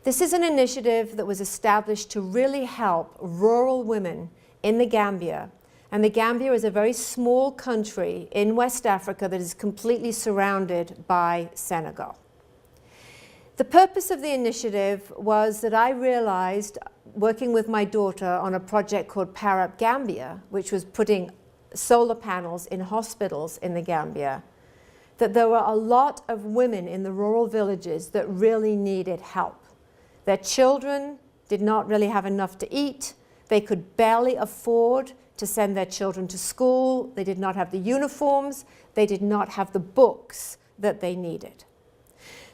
This is an initiative that was established to really help rural women in the Gambia. And the Gambia is a very small country in West Africa that is completely surrounded by Senegal. The purpose of the initiative was that I realized, working with my daughter on a project called Power Up Gambia, which was putting solar panels in hospitals in the Gambia, that there were a lot of women in the rural villages that really needed help. Their children did not really have enough to eat. They could barely afford to send their children to school. They did not have the uniforms. They did not have the books that they needed.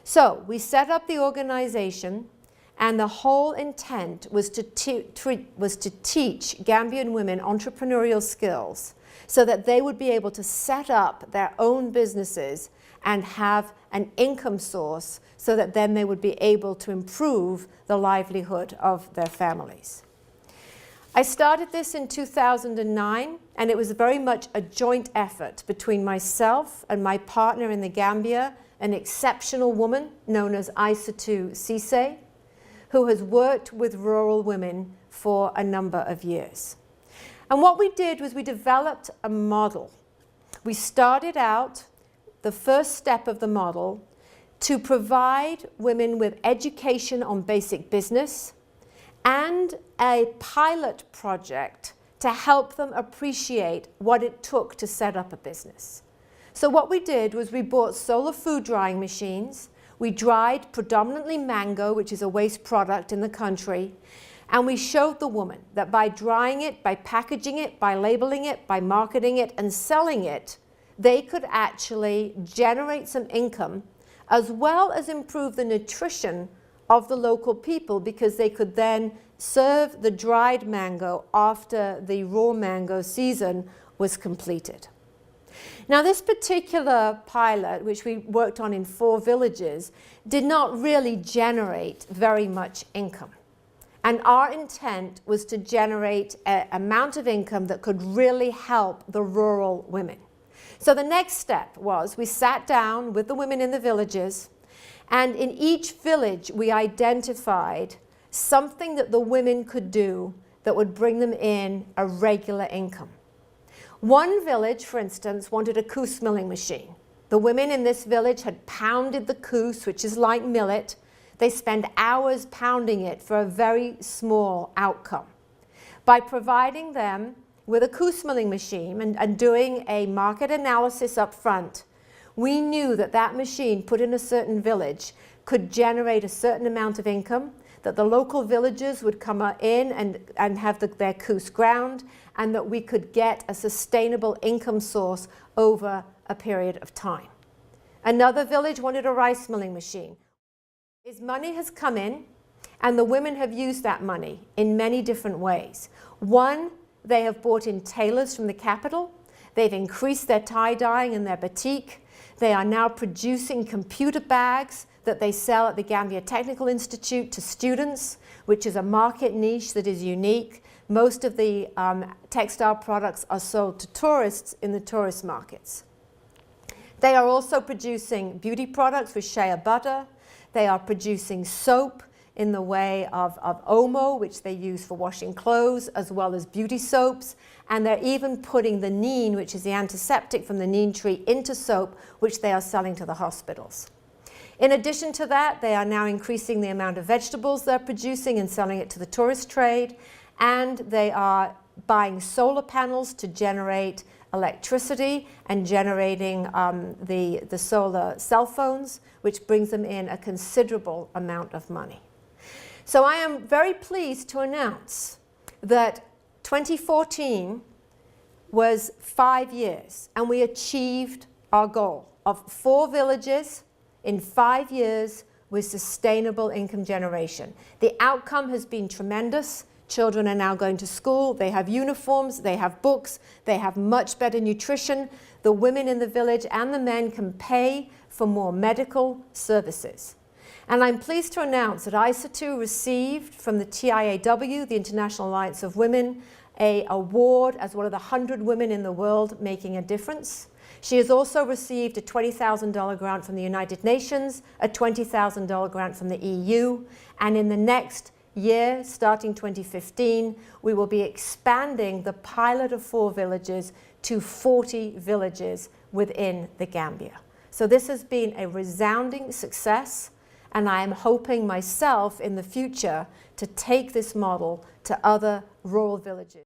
So we set up the organization, and the whole intent was to teach Gambian women entrepreneurial skills so that they would be able to set up their own businesses and have an income source so that then they would be able to improve the livelihood of their families. I started this in 2009, and it was very much a joint effort between myself and my partner in the Gambia, an exceptional woman known as Aissatou Cisse, who has worked with rural women for a number of years. And what we did was we developed a model. We started out, the first step of the model, to provide women with education on basic business and a pilot project to help them appreciate what it took to set up a business. So what we did was we bought solar food drying machines. We dried predominantly mango, which is a waste product in the country, and we showed the woman that by drying it, by packaging it, by labeling it, by marketing it and selling it, they could actually generate some income as well as improve the nutrition of the local people, because they could then serve the dried mango after the raw mango season was completed. Now, this particular pilot, which we worked on in 4 villages, did not really generate very much income. And our intent was to generate an amount of income that could really help the rural women. So the next step was we sat down with the women in the villages, and in each village we identified something that the women could do that would bring them in a regular income. One village, for instance, wanted a coos milling machine. The women in this village had pounded the coos, which is like millet. They spend hours pounding it for a very small outcome. By providing them with a coos milling machine and doing a market analysis up front, we knew that that machine put in a certain village could generate a certain amount of income, that the local villagers would come in and have their coos ground, and that we could get a sustainable income source over a period of time. Another village wanted a rice milling machine. His money has come in, and the women have used that money in many different ways. One, they have brought in tailors from the capital. They've increased their tie-dyeing and their batik. They are now producing computer bags that they sell at the Gambia Technical Institute to students, which is a market niche that is unique. Most of the textile products are sold to tourists in the tourist markets. They are also producing beauty products with shea butter. They are producing soap in the way of Omo, which they use for washing clothes, as well as beauty soaps. And they're even putting the neem, which is the antiseptic from the neem tree, into soap, which they are selling to the hospitals. In addition to that, they are now increasing the amount of vegetables they're producing and selling it to the tourist trade. And they are buying solar panels to generate electricity and generating the solar cell phones, which brings them in a considerable amount of money. So I am very pleased to announce that 2014 was 5 years, and we achieved our goal of 4 villages in 5 years with sustainable income generation. The outcome has been tremendous. Children are now going to school, they have uniforms, they have books, they have much better nutrition. The women in the village and the men can pay for more medical services. And I'm pleased to announce that Aissatou received from the TIAW, the International Alliance of Women, an award as one of the 100 women in the world making a difference. She has also received a $20,000 grant from the United Nations, a $20,000 grant from the EU, and in the next year, starting 2015, we will be expanding the pilot of 4 villages to 40 villages within the Gambia. So this has been a resounding success, and I am hoping myself in the future to take this model to other rural villages.